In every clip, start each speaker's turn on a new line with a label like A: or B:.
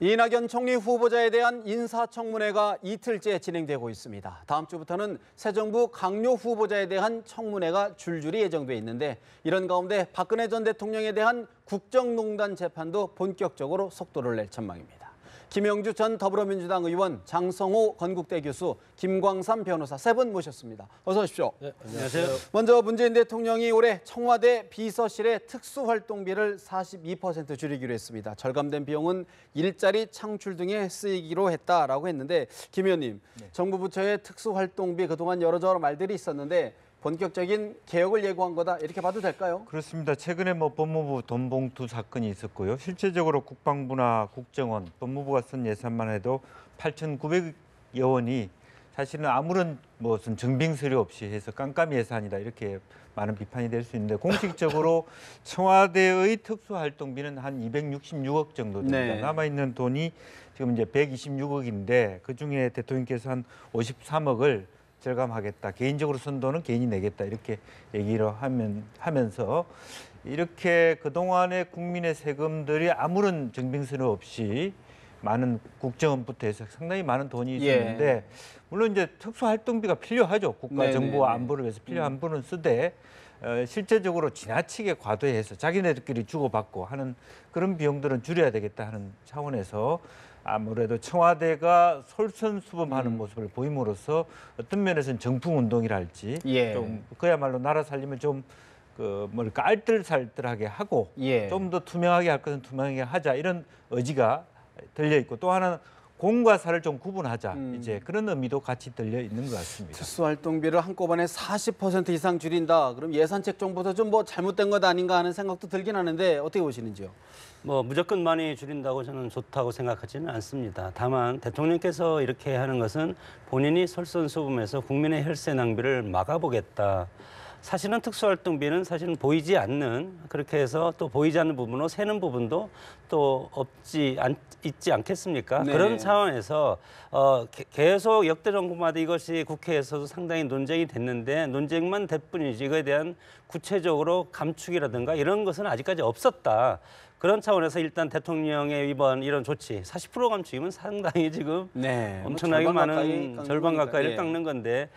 A: 이낙연 총리 후보자에 대한 인사청문회가 이틀째 진행되고 있습니다. 다음 주부터는 새 정부 강요 후보자에 대한 청문회가 줄줄이 예정돼 있는데 이런 가운데 박근혜 전 대통령에 대한 국정농단 재판도 본격적으로 속도를 낼 전망입니다. 김영주 전 더불어민주당 의원, 장성호 건국대 교수, 김광삼 변호사 세 분 모셨습니다. 어서 오십시오.
B: 네, 안녕하세요.
A: 먼저 문재인 대통령이 올해 청와대 비서실의 특수활동비를 42% 줄이기로 했습니다. 절감된 비용은 일자리 창출 등에 쓰이기로 했다라고 했는데 김 의원님, 정부 부처의 특수활동비 그동안 여러저러 말들이 있었는데 본격적인 개혁을 예고한 거다 이렇게 봐도 될까요?
C: 그렇습니다. 최근에 법무부 돈봉투 사건이 있었고요. 실제적으로 국방부나 국정원, 법무부가 쓴 예산만 해도 8,900여 원이 사실은 아무런 무슨 증빙 서류 없이 해서 깜깜이 예산이다 이렇게 많은 비판이 될 수 있는데 공식적으로 청와대의 특수활동비는 한 266억 정도 됩니다.
A: 네.
C: 남아있는 돈이 지금 이제 126억인데 그중에 대통령께서 한 53억을 절감하겠다. 개인적으로 쓴 돈은 개인이 내겠다. 이렇게 얘기를 하면서 이렇게 그동안의 국민의 세금들이 아무런 증빙서류 없이 많은 국정원부터 해서 상당히 많은 돈이 있었는데 물론 이제 특수활동비가 필요하죠. 국가 정부 안보를 위해서 필요한 부분은 쓰되 실제적으로 지나치게 과도해서 자기네들끼리 주고받고 하는 그런 비용들은 줄여야 되겠다 하는 차원에서 아무래도 청와대가 솔선수범하는 모습을 보임으로써 어떤 면에서는 정풍운동이랄지 좀 그야말로 나라 살림을 좀 뭐랄까 알뜰살뜰하게 하고 좀 더 투명하게 할 것은 투명하게 하자 이런 의지가 들려 있고 또 하나는 공과 사를 좀 구분하자 이제 그런 의미도 같이 들려 있는 것 같습니다.
A: 특수활동비를 한꺼번에 40% 이상 줄인다. 그럼 예산책 정보도 좀 뭐 잘못된 것 아닌가 하는 생각도 들긴 하는데 어떻게 보시는지요?
B: 무조건 많이 줄인다고 저는 좋다고 생각하지는 않습니다. 다만 대통령께서 이렇게 하는 것은 본인이 솔선수범해서 국민의 혈세 낭비를 막아보겠다. 사실은 특수활동비는 사실은 보이지 않는 그렇게 해서 또 보이지 않는 부분으로 새는 부분도 또 있지 않겠습니까?
A: 네.
B: 그런 차원에서 계속 역대 정부마다 이것이 국회에서도 상당히 논쟁이 됐는데 논쟁만 될 뿐이지 이거에 대한 구체적으로 감축이라든가 이런 것은 아직까지 없었다. 그런 차원에서 일단 대통령의 이번 이런 조치 40% 감축이면 상당히 지금 엄청나게 많은 절반 가까이를 깎는 건데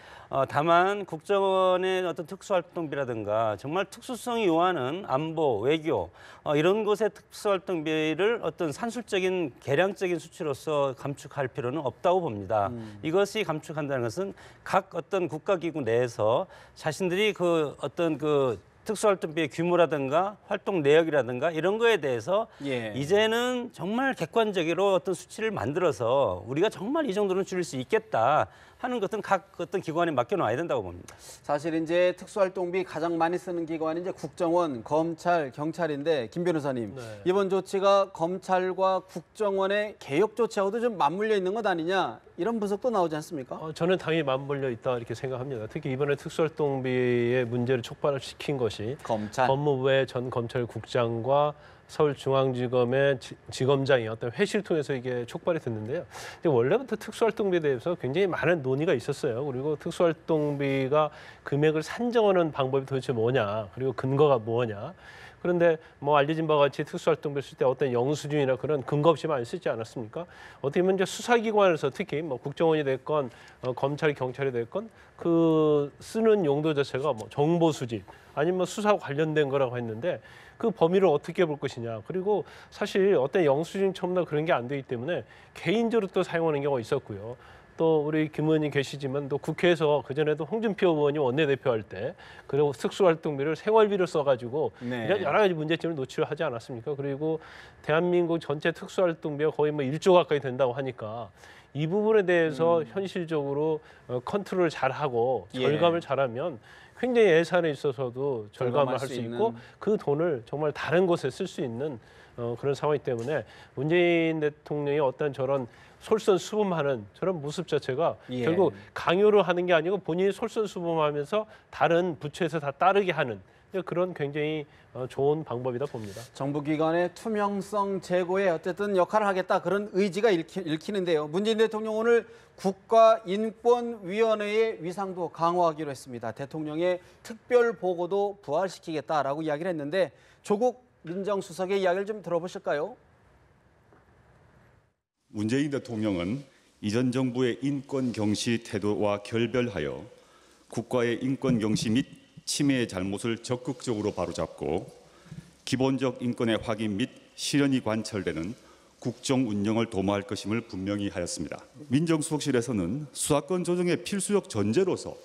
B: 다만 국정원의 어떤 특수활동비라든가 정말 특수성이 요하는 안보, 외교 이런 곳의 특수활동비를 어떤 산술적인 계량적인 수치로서 감축할 필요는 없다고 봅니다. 이것이 감축한다는 것은 각 어떤 국가기구 내에서 자신들이 그 어떤 그 특수활동비의 규모라든가 활동 내역이라든가 이런 거에 대해서 이제는 정말 객관적으로 어떤 수치를 만들어서 우리가 정말 이 정도는 줄일 수 있겠다 하는 것은 각 어떤 기관에 맡겨놔야 된다고 봅니다.
A: 사실 이제 특수활동비 가장 많이 쓰는 기관이 이제 국정원, 검찰, 경찰인데 김 변호사님 이번 조치가 검찰과 국정원의 개혁 조치하고도 좀 맞물려 있는 것 아니냐 이런 분석도 나오지 않습니까?
D: 저는 당연히 맞물려 있다 이렇게 생각합니다. 특히 이번에 특수활동비의 문제를 촉발시킨 것이 법무부의 전 검찰국장과 서울중앙지검의 지검장이 어떤 회의를 통해서 이게 촉발이 됐는데요. 근데 원래부터 특수활동비에 대해서 굉장히 많은 논의가 있었어요. 그리고 특수활동비가 금액을 산정하는 방법이 도대체 뭐냐, 그리고 근거가 뭐냐. 그런데 뭐 알려진 바와 같이 특수활동비를 쓸 때 어떤 영수증이나 그런 근거 없이 많이 쓰지 않았습니까? 어떻게 보면 이제 수사기관에서 특히 뭐 국정원이 됐건 검찰, 경찰이 됐건 그 쓰는 용도 자체가 뭐 정보 수집 아니면 뭐 수사 관련된 거라고 했는데 그 범위를 어떻게 볼 것이냐. 그리고 사실 어떤 영수증처럼나 그런 게 안 되기 때문에 개인적으로 또 사용하는 경우가 있었고요. 또 우리 김 의원이 계시지만 또 국회에서 그전에도 홍준표 의원이 원내대표 할 때 그리고 특수활동비를 생활비를 써가지고 이런 여러 가지 문제점을 노출하지 않았습니까? 그리고 대한민국 전체 특수활동비가 거의 뭐 1조 가까이 된다고 하니까 이 부분에 대해서 현실적으로 컨트롤을 잘하고 절감을 잘하면 굉장히 예산에 있어서도 절감을 할 수 있고 그 돈을 정말 다른 곳에 쓸 수 있는 그런 상황이기 때문에 문재인 대통령이 어떤 저런 솔선수범하는 저런 모습 자체가 결국 강요를 하는 게 아니고 본인이 솔선수범하면서 다른 부처에서 다 따르게 하는 그런 굉장히 좋은 방법이다 봅니다.
A: 정부기관의 투명성 제고에 어쨌든 역할을 하겠다 그런 의지가 읽히는데요. 문재인 대통령 오늘 국가인권위원회의 위상도 강화하기로 했습니다. 대통령의 특별보고도 부활시키겠다라고 이야기를 했는데 조국 민정수석의 이야기를 좀 들어보실까요?
E: 문재인 대통령은 이전 정부의 인권 경시 태도와 결별하여 국가의 인권 경시 및 침해의 잘못을 적극적으로 바로잡고 기본적 인권의 확인 및 실현이 관철되는 국정 운영을 도모할 것임을 분명히 하였습니다. 민정수석실에서는 수사권 조정의 필수적 전제로서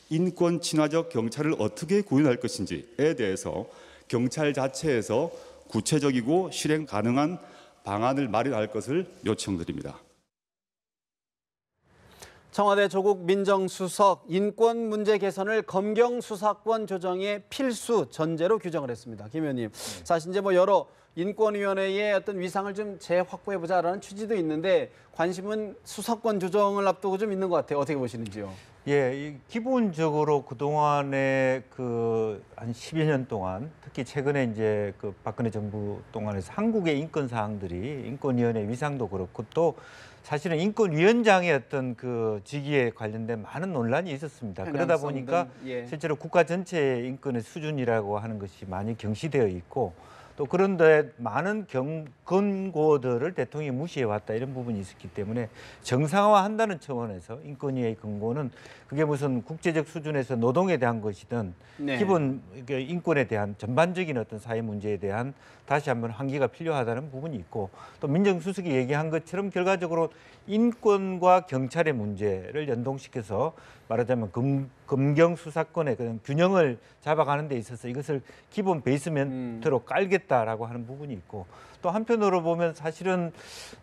E: 인권 친화적 경찰을 어떻게 구현할 것인지에 대해서 경찰 자체에서 구체적이고 실행 가능한 방안을 마련할 것을 요청드립니다.
A: 청와대 조국 민정수석 인권 문제 개선을 검경 수사권 조정의 필수 전제로 규정을 했습니다. 김 의원님, 사실 이제 뭐 여러 인권위원회의 어떤 위상을 좀 재확보해보자라는 취지도 있는데 관심은 수사권 조정을 앞두고 좀 있는 것 같아요. 어떻게 보시는지요?
C: 예, 기본적으로 그동안에 한 10여 년 동안 특히 최근에 이제 박근혜 정부 동안에서 한국의 인권 사항들이 인권위원회 위상도 그렇고 또 사실은 인권위원장의 어떤 직위에 관련된 많은 논란이 있었습니다. 그러다 보니까 실제로 국가 전체의 인권의 수준이라고 하는 것이 많이 경시되어 있고 또 그런데 많은 권고들을 대통령이 무시해왔다 이런 부분이 있었기 때문에 정상화한다는 차원에서 인권위의 권고는 그게 무슨 국제적 수준에서 노동에 대한 것이든 기본 인권에 대한 전반적인 어떤 사회 문제에 대한 다시 한번 환기가 필요하다는 부분이 있고 또 민정수석이 얘기한 것처럼 결과적으로 인권과 경찰의 문제를 연동시켜서 말하자면 검경 수사권의 그런 균형을 잡아가는 데 있어서 이것을 기본 베이스멘트로 깔겠다라고 하는 부분이 있고 또 한편으로 보면 사실은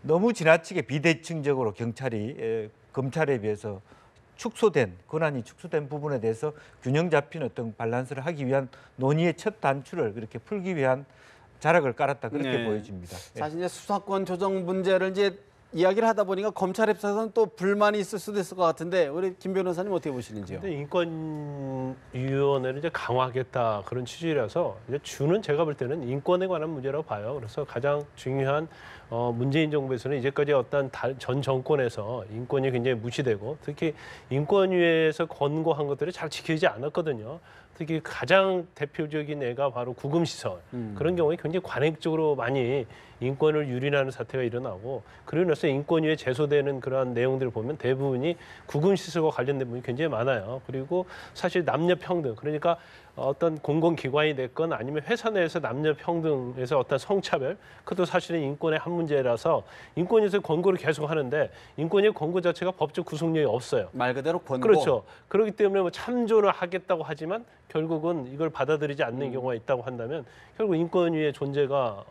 C: 너무 지나치게 비대칭적으로 경찰이 검찰에 비해서 권한이 축소된 부분에 대해서 균형 잡힌 어떤 밸런스를 하기 위한 논의의 첫 단추를 그렇게 풀기 위한 자락을 깔았다 그렇게 보여집니다.
A: 사실 이제 수사권 조정 문제를 이제 이야기를 하다 보니까 검찰 입장에서는 또 불만이 있을 수도 있을 것 같은데 우리 김 변호사님 어떻게 보시는지요?
D: 근데 인권위원회를 이제 강화하겠다 그런 취지라서 이제 주는 제가 볼 때는 인권에 관한 문제라고 봐요. 그래서 가장 중요한 문재인 정부에서는 이제까지 어떤 전 정권에서 인권이 굉장히 무시되고 특히 인권위에서 권고한 것들이 잘 지켜지지 않았거든요. 특히 가장 대표적인 애가 바로 구금시설. 그런 경우에 굉장히 관행적으로 많이 인권을 유린하는 사태가 일어나고 그러고 나서 인권위에 제소되는 그러한 내용들을 보면 대부분이 구금시설과 관련된 부분이 굉장히 많아요. 그리고 사실 남녀평등, 그러니까 어떤 공공기관이 됐건 아니면 회사 내에서 남녀평등에서 어떤 성차별, 그것도 사실은 인권의 한 문제라서 인권위에서 권고를 계속 하는데 인권위의 권고 자체가 법적 구속력이 없어요.
A: 말 그대로 권고.
D: 그렇죠. 그렇기 때문에 뭐 참조를 하겠다고 하지만 결국은 이걸 받아들이지 않는 경우가 있다고 한다면 결국 인권위의 존재가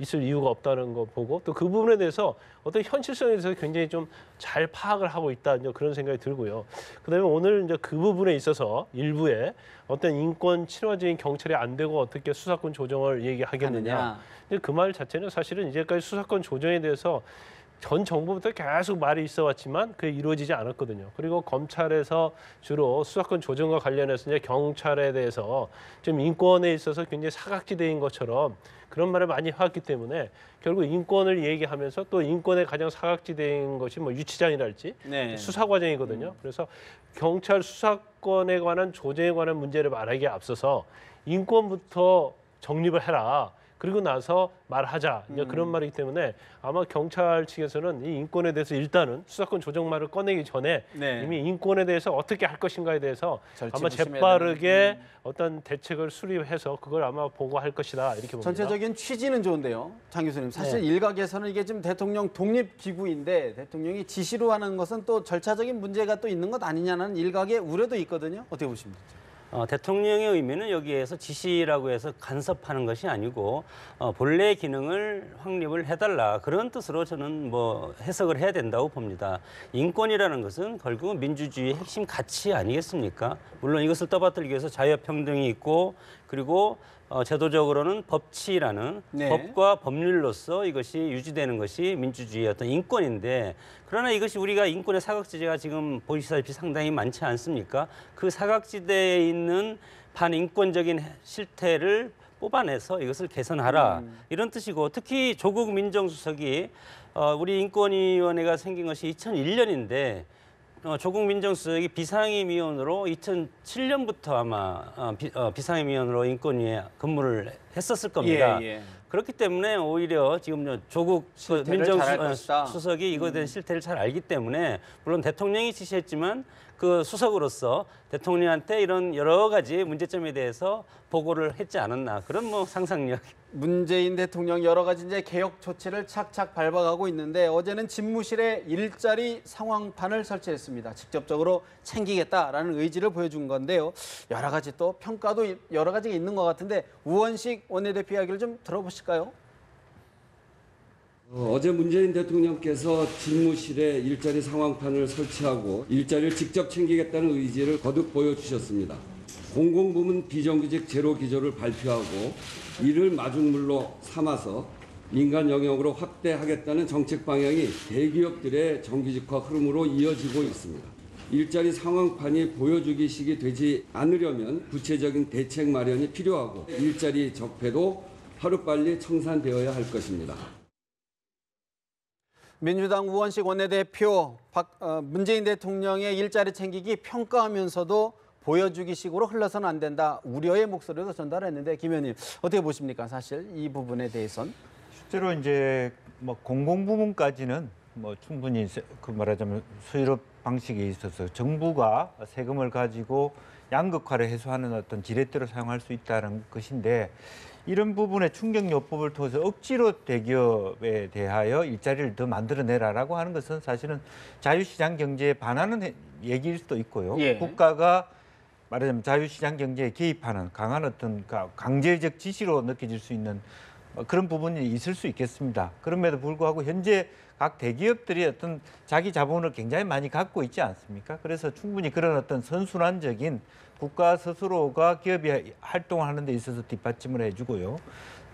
D: 있을 이유가 없다는 거 보고 또 그 부분에 대해서 어떤 현실성에 대해서 굉장히 좀 잘 파악을 하고 있다 이제 그런 생각이 들고요. 그다음에 오늘 이제 그 부분에 있어서 일부에 어떤 인권 친화적인 경찰이 안 되고 어떻게 수사권 조정을 얘기하겠느냐. 그 말 자체는 사실은 이제까지 수사권 조정에 대해서 전 정부부터 계속 말이 있어 왔지만 그게 이루어지지 않았거든요. 그리고 검찰에서 주로 수사권 조정과 관련해서 이제 경찰에 대해서 좀 인권에 있어서 굉장히 사각지대인 것처럼 그런 말을 많이 해왔기 때문에 결국 인권을 얘기하면서 또 인권의 가장 사각지대인 것이 뭐 유치장이랄지 수사 과정이거든요. 그래서 경찰 수사권에 관한 조정에 관한 문제를 말하기에 앞서서 인권부터 정립을 해라. 그리고 나서 말하자 이제 그런 말이기 때문에 아마 경찰 측에서는 이 인권에 대해서 일단은 수사권 조정말을 꺼내기 전에 이미 인권에 대해서 어떻게 할 것인가에 대해서 아마 재빠르게 어떤 대책을 수립해서 그걸 아마 보고할 것이다 이렇게 봅니다.
A: 전체적인 취지는 좋은데요, 장 교수님. 사실 일각에서는 이게 지금 대통령 독립기구인데 대통령이 지시로 하는 것은 또 절차적인 문제가 또 있는 것 아니냐는 일각의 우려도 있거든요. 어떻게 보십니까?
B: 대통령의 의미는 여기에서 지시라고 해서 간섭하는 것이 아니고 본래 기능을 확립을 해달라 그런 뜻으로 저는 뭐 해석을 해야 된다고 봅니다. 인권이라는 것은 결국은 민주주의의 핵심 가치 아니겠습니까? 물론 이것을 떠받들기 위해서 자유평등이 있고 그리고 제도적으로는 법치라는 법과 법률로서 이것이 유지되는 것이 민주주의의 어떤 인권인데 그러나 이것이 우리가 인권의 사각지대가 지금 보시다시피 상당히 많지 않습니까? 그 사각지대에 있는 반인권적인 실태를 뽑아내서 이것을 개선하라 이런 뜻이고 특히 조국 민정수석이 우리 인권위원회가 생긴 것이 2001년인데 조국 민정수석이 비상임위원으로 2007년부터 아마 비상임위원으로 인권위에 근무를 했었을 겁니다. 그렇기 때문에 오히려 지금 조국
A: 실태를 잘할 것이다.
B: 민정수석이 이거에 대한 실태를 잘 알기 때문에 물론 대통령이 지시했지만 그 수석으로서 대통령한테 이런 여러 가지 문제점에 대해서 보고를 했지 않았나 그런 뭐 상상력.
A: 문재인 대통령 여러 가지 이제 개혁 조치를 착착 밟아가고 있는데 어제는 집무실에 일자리 상황판을 설치했습니다. 직접적으로 챙기겠다라는 의지를 보여준 건데요. 여러 가지 또 평가도 여러 가지가 있는 것 같은데 우원식 원내대표 이야기를 좀 들어보실까요?
F: 어제 문재인 대통령께서 집무실에 일자리 상황판을 설치하고 일자리를 직접 챙기겠다는 의지를 거듭 보여주셨습니다. 공공부문 비정규직 제로 기조를 발표하고 이를 마중물로 삼아서 민간 영역으로 확대하겠다는 정책 방향이 대기업들의 정규직화 흐름으로 이어지고 있습니다. 일자리 상황판이 보여주기식이 되지 않으려면 구체적인 대책 마련이 필요하고 일자리 적폐도 하루빨리 청산되어야 할 것입니다.
A: 민주당 우원식 원내대표 문재인 대통령의 일자리 챙기기 평가하면서도 보여주기식으로 흘러서는 안 된다. 우려의 목소리도 전달했는데 김 의원님 어떻게 보십니까? 사실 이 부분에 대해선
C: 실제로 이제 뭐 공공부문까지는 뭐 충분히 그 말하자면 수요롭 방식에 있어서 정부가 세금을 가지고 양극화를 해소하는 어떤 지렛대로 사용할 수 있다는 것인데 이런 부분에 충격요법을 통해서 억지로 대기업에 대하여 일자리를 더 만들어내라라고 하는 것은 사실은 자유시장 경제에 반하는 얘기일 수도 있고요.
A: 예.
C: 국가가 말하자면 자유시장 경제에 개입하는 강한 어떤 강제적 지시로 느껴질 수 있는 그런 부분이 있을 수 있겠습니다. 그럼에도 불구하고 현재 각 대기업들이 어떤 자기 자본을 굉장히 많이 갖고 있지 않습니까? 그래서 충분히 그런 어떤 선순환적인 국가 스스로가 기업이 활동을 하는 데 있어서 뒷받침을 해주고요.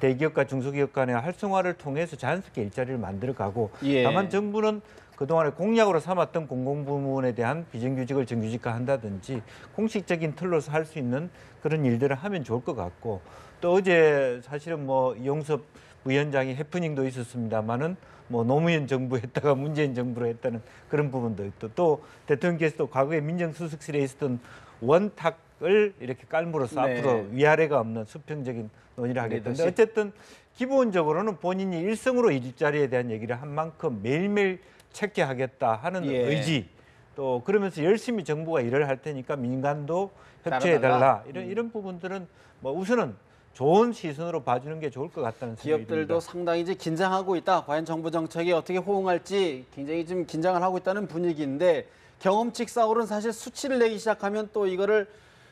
C: 대기업과 중소기업 간의 활성화를 통해서 자연스럽게 일자리를 만들어가고
A: 예.
C: 다만 정부는 그동안에 공약으로 삼았던 공공부문에 대한 비정규직을 정규직화한다든지 공식적인 틀로서 할 수 있는 그런 일들을 하면 좋을 것 같고 또 어제 사실은 뭐 이용섭 부위원장이 해프닝도 있었습니다만은 뭐 노무현 정부 했다가 문재인 정부로 했다는 그런 부분도 있고 또 대통령께서도 과거에 민정수석실에 있었던 원탁을 이렇게 깔므로써
A: 네.
C: 앞으로 위아래가 없는 수평적인 논의를 하겠다는데
A: 리더십.
C: 어쨌든 기본적으로는 본인이 일성으로 일자리에 대한 얘기를 한 만큼 매일매일 체크하겠다 하는
A: 예.
C: 의지 또 그러면서 열심히 정부가 일을 할 테니까 민간도 협조해달라 이런 부분들은 뭐 우선은 좋은 시선으로 봐주는 게 좋을 것 같다는 생각이 듭니다.
A: 기업들도 상당히 이제 긴장하고 있다. 과연 정부 정책이 어떻게 호응할지 굉장히 좀 긴장을 하고 있다는 분위기인데 경험칙상으로는 사실 수치를 내기 시작하면 또 이거를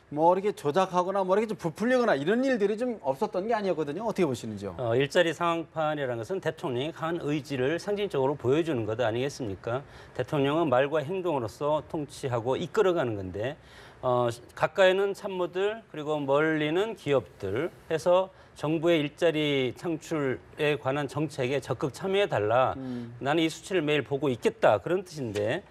A: 뭐 이렇게 조작하거나 뭐 이렇게 좀 부풀리거나 이런 일들이 좀 없었던 게 아니었거든요. 어떻게 보시는지요?
B: 일자리 상황판이라는 것은 대통령이 강한 의지를 상징적으로 보여주는 것 아니겠습니까? 대통령은 말과 행동으로서 통치하고 이끌어가는 건데 가까이는 참모들 그리고 멀리는 기업들 해서 정부의 일자리 창출에 관한 정책에 적극 참여해달라. 나는 이 수치를 매일 보고 있겠다. 그런 뜻인데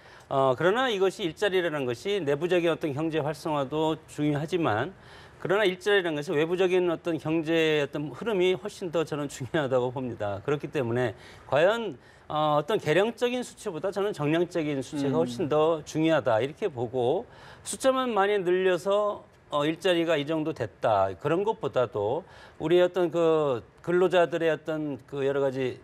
B: 그러나 이것이 일자리라는 것이 내부적인 어떤 경제 활성화도 중요하지만 그러나 일자리라는 것이 외부적인 어떤 경제의 어떤 흐름이 훨씬 더 저는 중요하다고 봅니다. 그렇기 때문에 과연 어떤 계량적인 수치보다 저는 정량적인 수치가 훨씬 더 중요하다 이렇게 보고 숫자만 많이 늘려서 일자리가 이 정도 됐다 그런 것보다도 우리 어떤 그 근로자들의 어떤 그 여러 가지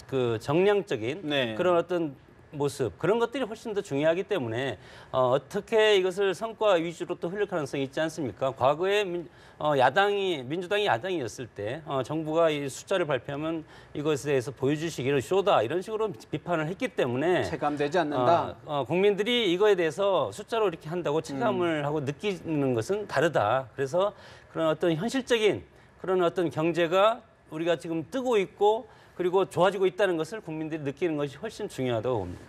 B: 그 정량적인
A: 네.
B: 그런 어떤 모습 그런 것들이 훨씬 더 중요하기 때문에 어떻게 이것을 성과 위주로 또 흘릴 가능성이 있지 않습니까? 과거에 민주당이 야당이었을 때 정부가 이 숫자를 발표하면 이것에 대해서 보여주시기를 쇼다 이런 식으로 비판을 했기 때문에
A: 체감되지 않는다.
B: 국민들이 이거에 대해서 숫자로 이렇게 한다고 체감을 하고 느끼는 것은 다르다. 그래서 그런 어떤 현실적인 그런 어떤 경제가 우리가 지금 뜨고 있고 그리고 좋아지고 있다는 것을 국민들이 느끼는 것이 훨씬 중요하다고 봅니다.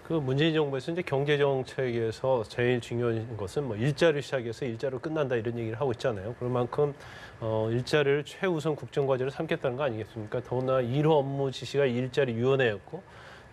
D: 그 문재인 정부에서 이제 경제 정책에서 제일 중요한 것은 뭐 일자리를 시작해서 일자리로 끝난다 이런 얘기를 하고 있잖아요. 그럴 만큼 일자리를 최우선 국정 과제로 삼겠다는 거 아니겠습니까? 더구나 1호 업무 지시가 일자리 위원회였고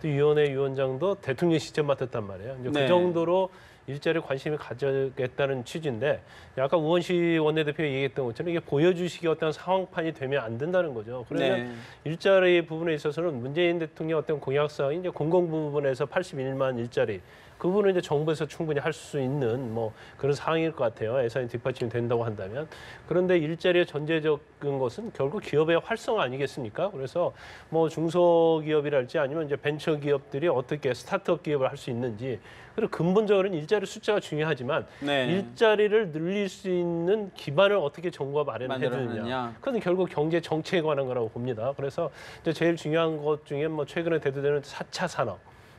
D: 또 위원회 위원장도 대통령 직접 맡았단 말이에요. 이제
A: 네.
D: 그 정도로 일자리에 관심을 가져겠다는 취지인데 아까 우원식 원내대표가 얘기했던 것처럼 이게 보여주시기 어떤 상황판이 되면 안 된다는 거죠. 그러면 일자리 부분에 있어서는 문재인 대통령 어떤 공약사항이 이제 공공 부분에서 81만 일자리 그 부분은 이제 정부에서 충분히 할 수 있는 뭐 그런 상황일 것 같아요. 예산이 뒷받침이 된다고 한다면. 그런데 일자리의 전제적인 것은 결국 기업의 활성화 아니겠습니까? 그래서 뭐 중소기업이랄지 아니면 이제 벤처기업들이 어떻게 스타트업 기업을 할 수 있는지 그리고 근본적으로는 일자리 숫자가 중요하지만 일자리를 늘릴 수 있는 기반을 어떻게 정부가 마련해 주느냐. 그건 결국 경제 정책에 관한 거라고 봅니다. 그래서 이제 제일 중요한 것 중에 뭐 최근에 대두되는 4차 산업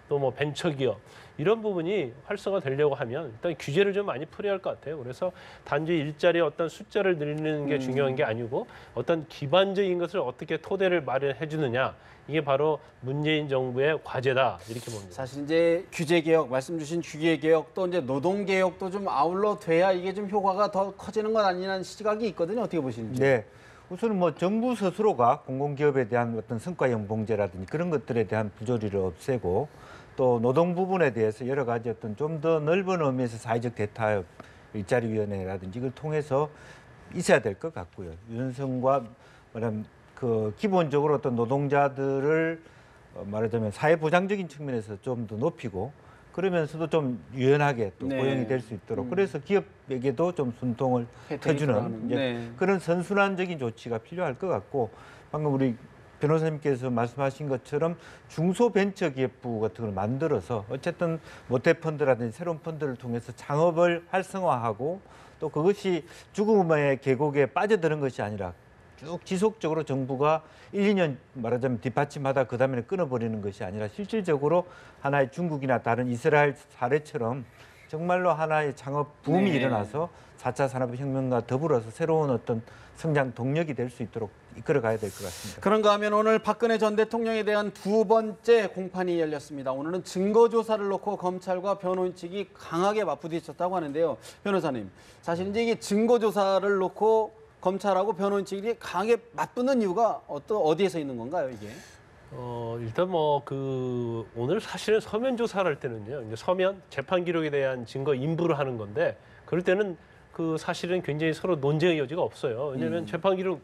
D: 또 뭐 벤처기업 이런 부분이 활성화되려고 하면 일단 규제를 좀 많이 풀어야 할 것 같아요. 그래서 단지 일자리의 어떤 숫자를 늘리는 게 중요한 게 아니고 어떤 기반적인 것을 어떻게 토대를 마련해 주느냐 이게 바로 문재인 정부의 과제다 이렇게 봅니다.
A: 사실 이제 규제 개혁 말씀 주신 규제 개혁 또 이제 노동 개혁도 좀 아울러 돼야 이게 좀 효과가 더 커지는 것 아니냐는 시각이 있거든요. 어떻게 보시는지?
C: 네. 우선은 뭐 정부 스스로가 공공기업에 대한 어떤 성과연봉제라든지 그런 것들에 대한 부조리를 없애고 또 노동 부분에 대해서 여러 가지 어떤 좀 더 넓은 의미에서 사회적 대타협 일자리위원회라든지 이걸 통해서 있어야 될 것 같고요. 유연성과 말하면 그 기본적으로 어떤 노동자들을 말하자면 사회보장적인 측면에서 좀 더 높이고 그러면서도 좀 유연하게 또 고용이 될 수 있도록 그래서 기업에게도 좀 순통을 해주는 이제 그런 선순환적인 조치가 필요할 것 같고 방금 우리 변호사님께서 말씀하신 것처럼 중소벤처기업부 같은 걸 만들어서 어쨌든 모태펀드라든지 새로운 펀드를 통해서 창업을 활성화하고 또 그것이 죽음의 계곡에 빠져드는 것이 아니라 쭉 지속적으로 정부가 1, 2년 말하자면 뒷받침하다 그다음에 끊어버리는 것이 아니라 실질적으로 하나의 중국이나 다른 이스라엘 사례처럼 정말로 하나의 창업 붐이 일어나서 4차 산업혁명과 더불어서 새로운 어떤 성장 동력이 될 수 있도록 이끌어가야 될 것 같습니다.
A: 그런가 하면 오늘 박근혜 전 대통령에 대한 두 번째 공판이 열렸습니다. 오늘은 증거조사를 놓고 검찰과 변호인 측이 강하게 맞부딪혔다고 하는데요. 변호사님, 사실 이제 이게 증거조사를 놓고 검찰하고 변호인 측이 강하게 맞붙는 이유가 어디에서 있는 건가요, 이게?
D: 일단 오늘 사실은 서면 조사를 할 때는요. 이제 서면 재판 기록에 대한 증거 인부를 하는 건데 그럴 때는 그 사실은 굉장히 서로 논쟁의 여지가 없어요. 왜냐하면 재판 기록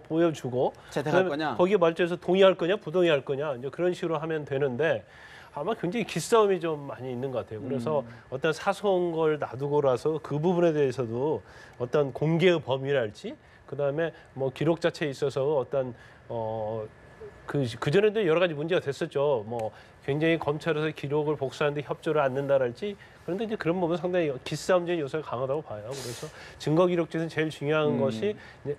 D: 보여주고
A: 채택할 거냐?
D: 거기에 말조해서 동의할 거냐, 부동의할 거냐 이제 그런 식으로 하면 되는데 아마 굉장히 기싸움이 좀 많이 있는 것 같아요. 그래서 어떤 사소한 걸 놔두고라서 그 부분에 대해서도 어떤 공개의 범위랄지 그다음에 기록 자체에 있어서 어떤 그전에도 여러 가지 문제가 됐었죠. 굉장히 검찰에서 기록을 복사하는데 협조를 않는다랄지 그런데 이제 그런 부분 상당히 기싸움적인 요소가 강하다고 봐요. 그래서 증거 기록 중에서 제일 중요한 것이 이제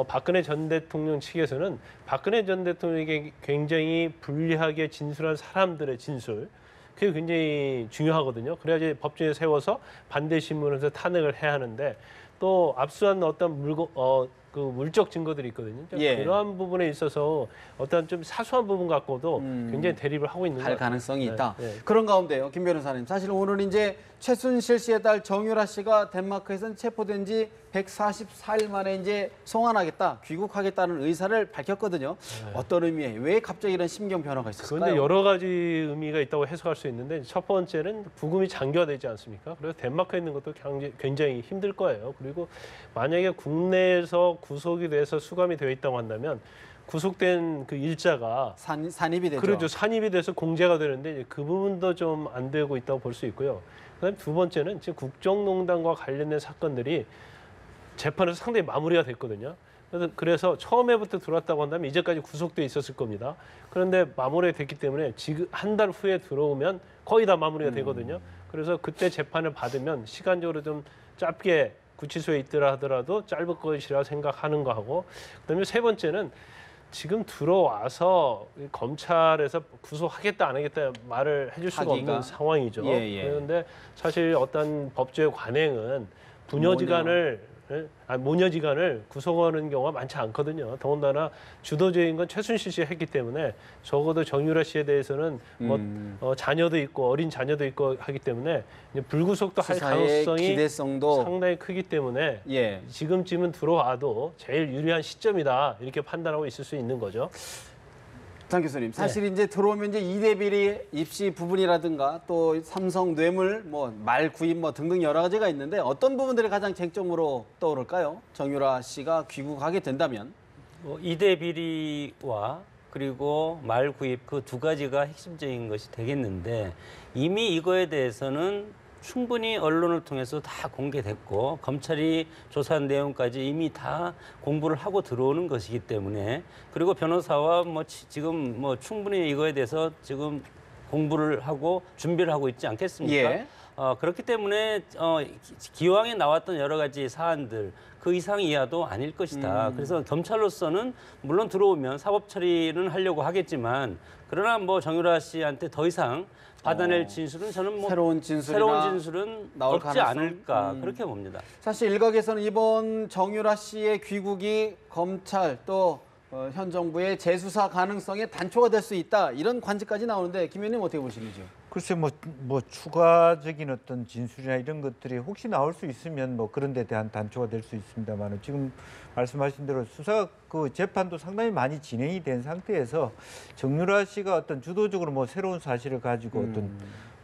D: 박근혜 전 대통령 측에서는 박근혜 전 대통령에게 굉장히 불리하게 진술한 사람들의 진술 그게 굉장히 중요하거든요. 그래야지 법정에 세워서 반대 신문에서 탄핵을 해야 하는데 또 압수한 어떤 그 물적 증거들이 있거든요. 그러한 부분에 있어서 어떤 좀 사소한 부분 갖고도 굉장히 대립을 하고 있는 것 같아요.
A: 가능성이 있다. 그런 가운데요, 김 변호사님. 사실 오늘 이제 최순실 씨의 딸 정유라 씨가 덴마크에서 체포된 지 144일 만에 이제 송환하겠다, 귀국하겠다는 의사를 밝혔거든요. 어떤 의미에 왜 갑자기 이런 심경 변화가 있었을까요?
D: 그런데 여러 가지 의미가 있다고 해석할 수 있는데 첫 번째는 부금이 장기화되지 않습니까? 그래서 덴마크에 있는 것도 굉장히 힘들 거예요. 그리고 만약에 국내에서 구속이 돼서 수감이 되어 있다고 한다면 구속된 그 일자가
A: 산입이 되죠.
D: 그렇죠. 산입이 돼서 공제가 되는데 이제 그 부분도 좀 안 되고 있다고 볼 수 있고요. 그다음에 두 번째는 지금 국정농단과 관련된 사건들이 재판에서 상당히 마무리가 됐거든요. 그래서 처음에부터 들어왔다고 한다면 이제까지 구속돼 있었을 겁니다. 그런데 마무리가 됐기 때문에 지금 한 달 후에 들어오면 거의 다 마무리가 되거든요. 그래서 그때 재판을 받으면 시간적으로 좀 짧게 구치소에 있더라 하더라도 짧을 것이라 생각하는 거하고 그다음에 세 번째는 지금 들어와서 검찰에서 구속하겠다 안 하겠다 말을 해줄 수가 없는 상황이죠. 그런데 사실 어떤 법조의 관행은 모녀지간을 구속하는 경우가 많지 않거든요. 더군다나 주도적인 건 최순실 씨가 했기 때문에 적어도 정유라 씨에 대해서는 자녀도 있고 어린 자녀도 있고 하기 때문에 이제 불구속도 할 가능성이
A: 기대성도
D: 상당히 크기 때문에 지금쯤은 들어와도 제일 유리한 시점이다 이렇게 판단하고 있을 수 있는 거죠.
A: 장 교수님, 사실 이제 들어오면 이제 이대 비리 입시 부분이라든가 또 삼성 뇌물, 뭐 말 구입 뭐 등등 여러 가지가 있는데 어떤 부분들이 가장 쟁점으로 떠오를까요? 정유라 씨가 귀국하게 된다면
B: 이대 비리와 그리고 말 구입 그 두 가지가 핵심적인 것이 되겠는데 이미 이거에 대해서는 충분히 언론을 통해서 다 공개됐고 검찰이 조사한 내용까지 이미 다 공부를 하고 들어오는 것이기 때문에 그리고 변호사와 지금 충분히 이거에 대해서 지금 공부를 하고 준비를 하고 있지 않겠습니까?
A: 예.
B: 그렇기 때문에 기왕에 나왔던 여러 가지 사안들 그 이상 이하도 아닐 것이다. 그래서 검찰로서는 물론 들어오면 사법 처리는 하려고 하겠지만 그러나 정유라 씨한테 더 이상 받아낼 진술은 저는
A: 새로운
B: 진술은
A: 나올
B: 없지
A: 가능성?
B: 않을까 그렇게 봅니다.
A: 사실 일각에서는 이번 정유라 씨의 귀국이 검찰 또 현 정부의 재수사 가능성에 단초가 될 수 있다 이런 관측까지 나오는데 김 의원님 어떻게 보시는지요?
C: 글쎄 추가적인 어떤 진술이나 이런 것들이 혹시 나올 수 있으면 그런 데 대한 단초가 될 수 있습니다만 지금 말씀하신 대로 수사 그 재판도 상당히 많이 진행이 된 상태에서 정유라 씨가 어떤 주도적으로 새로운 사실을 가지고 어떤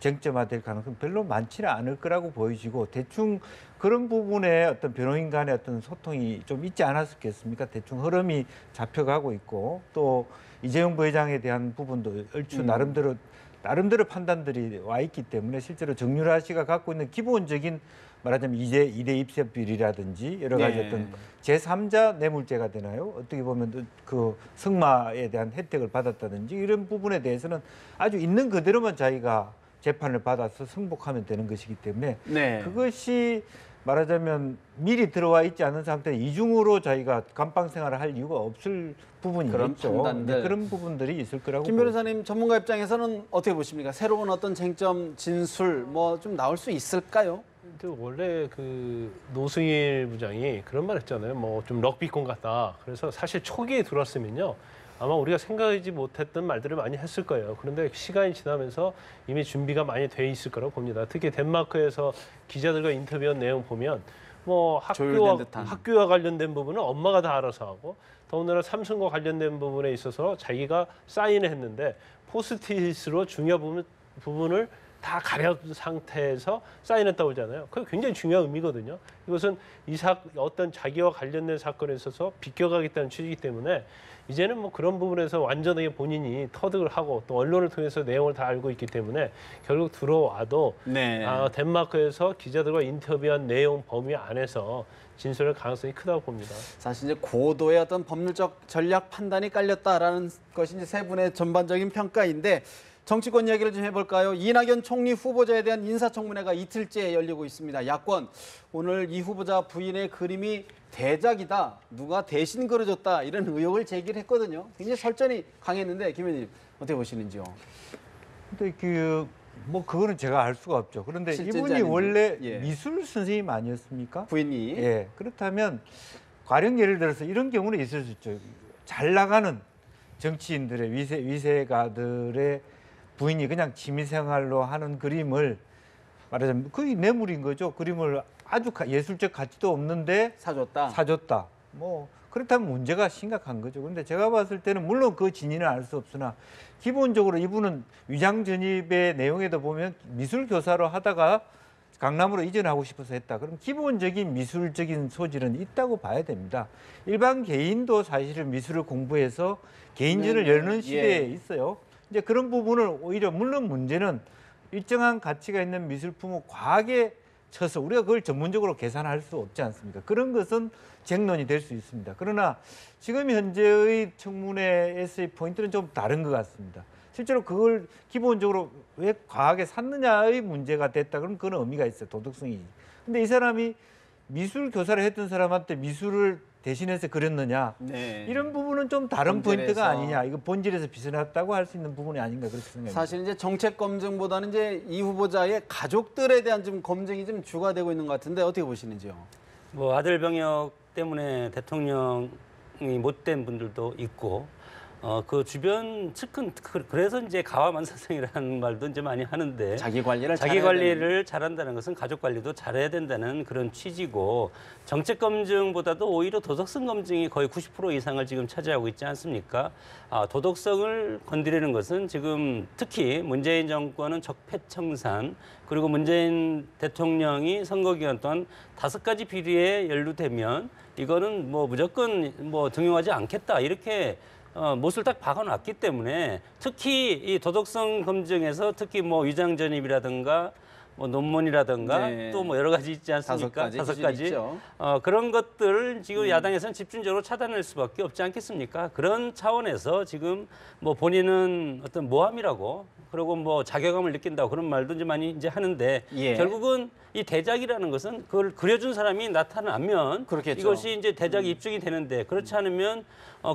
C: 쟁점화될 가능성은 별로 많지는 않을 거라고 보이시고 대충 그런 부분에 어떤 변호인 간의 어떤 소통이 좀 있지 않았겠습니까? 대충 흐름이 잡혀가고 있고 또 이재용 부회장에 대한 부분도 얼추 나름대로 판단들이 와 있기 때문에 실제로 정유라 씨가 갖고 있는 기본적인 말하자면 이대 입세 비리라든지 여러 가지 어떤 제3자 뇌물죄가 되나요? 어떻게 보면 그 승마에 대한 혜택을 받았다든지 이런 부분에 대해서는 아주 있는 그대로만 자기가 재판을 받아서 승복하면 되는 것이기 때문에 그것이 말하자면 미리 들어와 있지 않은 상태에 이중으로 자기가 감방 생활을 할 이유가 없을 부분이 있죠. 그런 부분들이 있을 거라고.
A: 김 변호사님 전문가 입장에서는 어떻게 보십니까? 새로운 어떤 쟁점, 진술 좀 나올 수 있을까요?
D: 원래 그 노승일 부장이 그런 말 했잖아요. 좀 럭비공 같다. 그래서 사실 초기에 들어왔으면요. 아마 우리가 생각하지 못했던 말들을 많이 했을 거예요. 그런데 시간이 지나면서 이미 준비가 많이 돼 있을 거라고 봅니다. 특히 덴마크에서 기자들과 인터뷰한 내용 보면 학교와 관련된 부분은 엄마가 다 알아서 하고 더군다나 삼성과 관련된 부분에 있어서 자기가 사인을 했는데 포스트잇으로 중요한 부분을 다 가려둔 상태에서 사인했다고 하잖아요. 그게 굉장히 중요한 의미거든요. 이것은 어떤 자기와 관련된 사건에 있어서 비껴가겠다는 취지이기 때문에 이제는 그런 부분에서 완전하게 본인이 터득을 하고 또 언론을 통해서 내용을 다 알고 있기 때문에 결국 들어와도 덴마크에서 기자들과 인터뷰한 내용 범위 안에서 진술할 가능성이 크다고 봅니다.
A: 사실 이제 고도의 어떤 법률적 전략 판단이 깔렸다라는 것이 이제 세 분의 전반적인 평가인데 정치권 이야기를 좀 해볼까요? 이낙연 총리 후보자에 대한 인사청문회가 이틀째 열리고 있습니다. 야권, 오늘 이 후보자 부인의 그림이 대작이다, 누가 대신 그려줬다 이런 의혹을 제기를 했거든요. 굉장히 설전이 강했는데 김 의원님 어떻게 보시는지요?
C: 근데 그거는 제가 알 수가 없죠. 그런데 이분이 원래 미술 선생님 아니었습니까?
A: 부인이.
C: 예. 그렇다면 가령 예를 들어서 이런 경우는 있을 수 있죠. 잘 나가는 정치인들의 위세가들의 부인이 그냥 취미생활로 하는 그림을 말하자면 거의 뇌물인 거죠. 그림을 아주 예술적 가치도 없는데 사줬다. 그렇다면 문제가 심각한 거죠. 그런데 제가 봤을 때는 물론 그 진위는 알 수 없으나 기본적으로 이분은 위장 전입의 내용에도 보면 미술 교사로 하다가 강남으로 이전하고 싶어서 했다. 그럼 기본적인 미술적인 소질은 있다고 봐야 됩니다. 일반 개인도 사실은 미술을 공부해서 개인전을 여는 시대에 있어요. 이제 그런 부분을 오히려 물론 문제는 일정한 가치가 있는 미술품을 과하게 쳐서 우리가 그걸 전문적으로 계산할 수 없지 않습니까? 그런 것은 쟁론이 될 수 있습니다. 그러나 지금 현재의 청문회에서의 포인트는 좀 다른 것 같습니다. 실제로 그걸 기본적으로 왜 과하게 샀느냐의 문제가 됐다 그러면 그건 의미가 있어요. 도덕성이. 근데 이 사람이 미술 교사를 했던 사람한테 미술을 대신해서 그렸느냐 이런 부분은 좀 다른 포인트가 아니냐, 이거 본질에서 벗어났다고 할 수 있는 부분이 아닌가 그렇게 생각합니다.
A: 사실 이제 정책 검증보다는 이제 이 후보자의 가족들에 대한 좀 검증이 좀 주가 되고 있는 것 같은데 어떻게 보시는지요?
B: 아들 병역 때문에 대통령이 못된 분들도 있고 그 주변 측은 그래서 이제 가와만사성이라는 말도 이제 많이 하는데
A: 자기 관리를
B: 자기
A: 잘해야
B: 관리를 잘한다는 것은 가족 관리도 잘해야 된다는 그런 취지고 정책 검증보다도 오히려 도덕성 검증이 거의 90% 이상을 지금 차지하고 있지 않습니까? 도덕성을 건드리는 것은 지금 특히 문재인 정권은 적폐청산 그리고 문재인 대통령이 선거 기간 동안 5가지 비리에 연루되면 이거는 뭐 무조건 뭐 등용하지 않겠다 이렇게 못을 딱 박아놨기 때문에 특히 이 도덕성 검증에서 특히 뭐 위장전입이라든가 뭐 논문이라든가
A: 네.
B: 또 뭐 여러 가지 있지 않습니까?
A: 5가지 있죠.
B: 그런 것들을 지금 야당에서는 집중적으로 차단할 수밖에 없지 않겠습니까? 그런 차원에서 지금 뭐 본인은 어떤 모함이라고 그리고 뭐 자괴감을 느낀다고 그런 말도 이제 많이 이제 하는데
A: 예.
B: 결국은 이 대작이라는 것은 그걸 그려준 사람이 나타나면
A: 그렇겠죠.
B: 이것이 이제 대작이 입증이 되는데 그렇지 않으면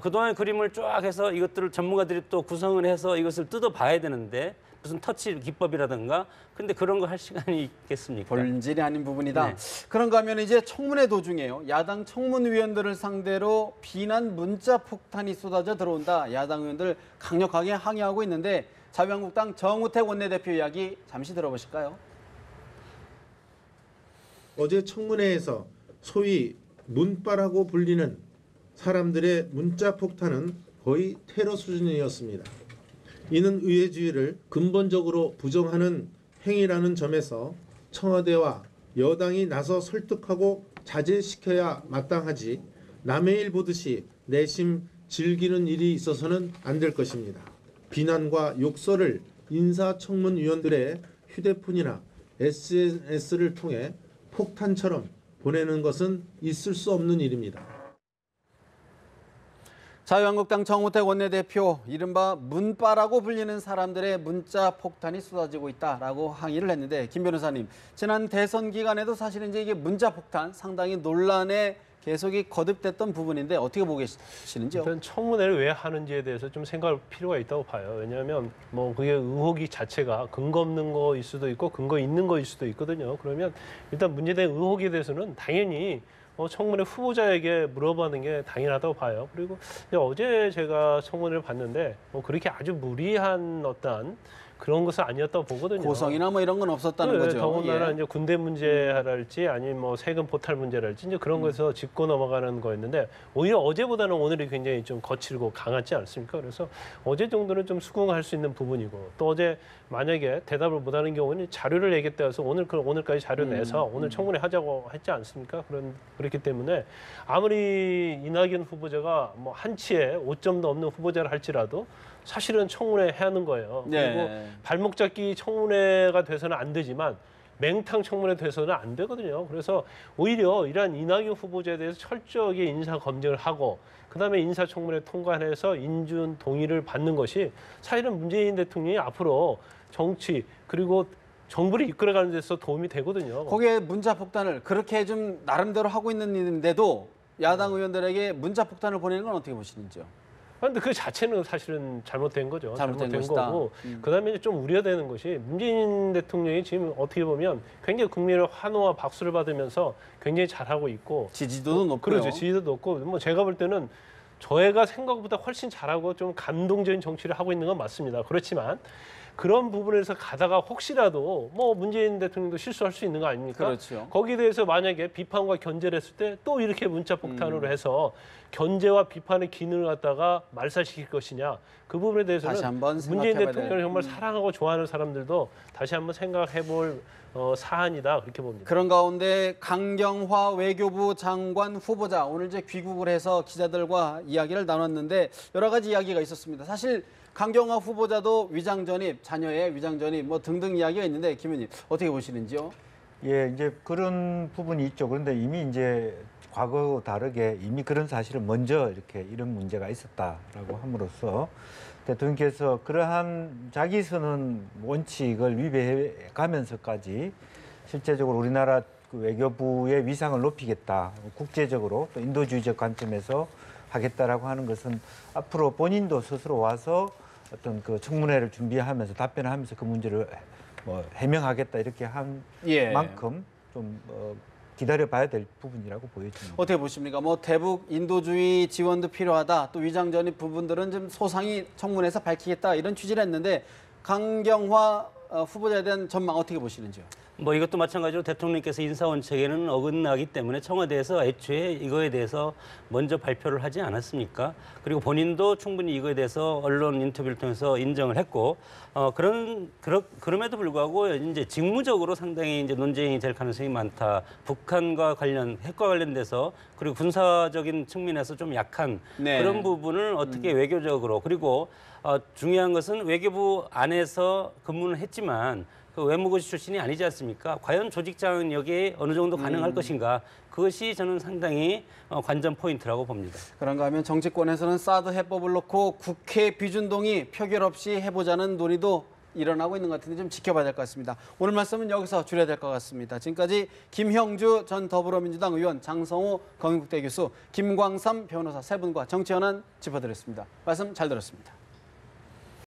B: 그동안 그림을 쫙 해서 이것들을 전문가들이 또 구성을 해서 이것을 뜯어봐야 되는데 무슨 터치 기법이라든가 근데 그런 거 할 시간이 있겠습니까?
A: 본질이 아닌 부분이다.
B: 네.
A: 그런가 하면 이제 청문회 도중에요. 야당 청문위원들을 상대로 비난 문자 폭탄이 쏟아져 들어온다. 야당 의원들 강력하게 항의하고 있는데 자유한국당 정우택 원내대표 이야기 잠시 들어보실까요?
G: 어제 청문회에서 소위 문바라고 불리는 사람들의 문자 폭탄은 거의 테러 수준이었습니다. 이는 의회주의를 근본적으로 부정하는 행위라는 점에서 청와대와 여당이 나서 설득하고 자제시켜야 마땅하지 남의 일 보듯이 내심 즐기는 일이 있어서는 안 될 것입니다. 비난과 욕설을 인사청문위원들의 휴대폰이나 SNS를 통해 폭탄처럼 보내는 것은 있을 수 없는 일입니다.
A: 자유한국당 정우택 원내대표 이른바 문바라고 불리는 사람들의 문자 폭탄이 쏟아지고 있다라고 항의를 했는데 김 변호사님 지난 대선 기간에도 사실은 이제 이게 문자 폭탄 상당히 논란에 계속이 거듭됐던 부분인데 어떻게 보고 계시는지요?
D: 일단 청문회를 왜 하는지에 대해서 좀 생각할 필요가 있다고 봐요. 왜냐하면 뭐 그게 의혹이 자체가 근거 없는 거일 수도 있고 근거 있는 거일 수도 있거든요. 그러면 일단 문제된 의혹에 대해서는 당연히 청문회 후보자에게 물어보는 게 당연하다고 봐요. 그리고 어제 제가 청문회를 봤는데 뭐 그렇게 아주 무리한 어떤 그런 것은 아니었다고 보거든요.
A: 고성이나 뭐 이런 건 없었다는 거죠.
D: 더군다나
A: 예.
D: 이제 군대 문제랄지 아니면 뭐 세금 포탈 문제랄지 이제 그런 거에서 짚고 넘어가는 거였는데 오히려 어제보다는 오늘이 굉장히 좀 거칠고 강하지 않습니까? 그래서 어제 정도는 좀 수긍할 수 있는 부분이고 또 어제 만약에 대답을 못하는 경우는 자료를 내겠다 해서 오늘까지 자료 내서 오늘 청문회 하자고 했지 않습니까? 그렇기 때문에 아무리 이낙연 후보자가 뭐 한치의 오점도 없는 후보자를 할지라도 사실은 청문회 해야 하는 거예요.
A: 네.
D: 그리고 발목 잡기 청문회가 돼서는 안 되지만 맹탕 청문회 돼서는 안 되거든요. 그래서 오히려 이러한 이낙연 후보자에 대해서 철저하게 인사 검증을 하고 그다음에 인사청문회 통과해서 인준 동의를 받는 것이 사실은 문재인 대통령이 앞으로 정치 그리고 정부를 이끌어가는 데서 도움이 되거든요.
A: 거기에 문자 폭탄을 그렇게 좀 나름대로 하고 있는데도 야당 의원들에게 문자 폭탄을 보내는 건 어떻게 보시는지요?
D: 그런데 그 자체는 사실은 잘못된 거죠.
A: 잘못된 것이다.
D: 거고 그다음에 좀 우려되는 것이 문재인 대통령이 지금 어떻게 보면 굉장히 국민의 환호와 박수를 받으면서 굉장히 잘하고 있고
A: 지지도도 높고요.
D: 그렇죠. 지지도 높고 뭐 제가 볼 때는 저희가 생각보다 훨씬 잘하고 좀 감동적인 정치를 하고 있는 건 맞습니다. 그렇지만 그런 부분에서 가다가 혹시라도 뭐 문재인 대통령도 실수할 수 있는 거 아닙니까?
A: 그렇죠.
D: 거기에 대해서 만약에 비판과 견제를 했을 때 또 이렇게 문자 폭탄으로 해서 견제와 비판의 기능을 갖다가 말살시킬 것이냐 그 부분에 대해서는
A: 다시 한번
D: 문재인
A: 생각해봐야
D: 대통령을
A: 될-
D: 정말 사랑하고 좋아하는 사람들도 다시 한번 생각해볼 사안이다 그렇게 봅니다.
A: 그런 가운데 강경화 외교부 장관 후보자 오늘 이제 귀국을 해서 기자들과 이야기를 나눴는데 여러 가지 이야기가 있었습니다. 사실 강경화 후보자도 위장전입, 자녀의 위장전입 뭐 등등 이야기가 있는데 김 의원님 어떻게 보시는지요?
C: 예, 이제 그런 부분이 있죠. 그런데 이미 이제 과거와 다르게 이미 그런 사실을 먼저 이렇게 이런 문제가 있었다라고 함으로써 대통령께서 그러한 자기 선언 원칙을 위배해 가면서까지 실제적으로 우리나라 그 외교부의 위상을 높이겠다, 국제적으로 또 인도주의적 관점에서 하겠다라고 하는 것은 앞으로 본인도 스스로 와서 어떤 그 청문회를 준비하면서 답변을 하면서 그 문제를 뭐 해명하겠다 이렇게 한
A: 예.
C: 만큼 좀 기다려봐야 될 부분이라고 보여집니다.
A: 어떻게 보십니까? 뭐 대북 인도주의 지원도 필요하다. 또 위장전입 부분들은 좀 소상히 청문회에서 밝히겠다 이런 취지를 했는데 강경화 후보자에 대한 전망 어떻게 보시는지요?
B: 뭐 이것도 마찬가지로 대통령께서 인사원칙에는 어긋나기 때문에 청와대에서 애초에 이거에 대해서 먼저 발표를 하지 않았습니까? 그리고 본인도 충분히 이거에 대해서 언론 인터뷰를 통해서 인정을 했고 그럼에도 불구하고 이제 직무적으로 상당히 이제 논쟁이 될 가능성이 많다. 북한과 핵과 관련돼서 그리고 군사적인 측면에서 좀 약한
A: 네.
B: 그런 부분을 어떻게 외교적으로 그리고 중요한 것은 외교부 안에서 근무는 했지만 그 외무고시 출신이 아니지 않습니까? 과연 조직장악력이 어느 정도 가능할 것인가? 그것이 저는 상당히 관전 포인트라고 봅니다.
A: 그런가 하면 정치권에서는 사드 해법을 놓고 국회 비준동의 표결 없이 해보자는 논의도 일어나고 있는 것 같은데 좀 지켜봐야 될 것 같습니다. 오늘 말씀은 여기서 줄여야 될 것 같습니다. 지금까지 김형주 전 더불어민주당 의원, 장성호 건국대 교수, 김광삼 변호사 세 분과 정치 현안 짚어드렸습니다. 말씀 잘 들었습니다.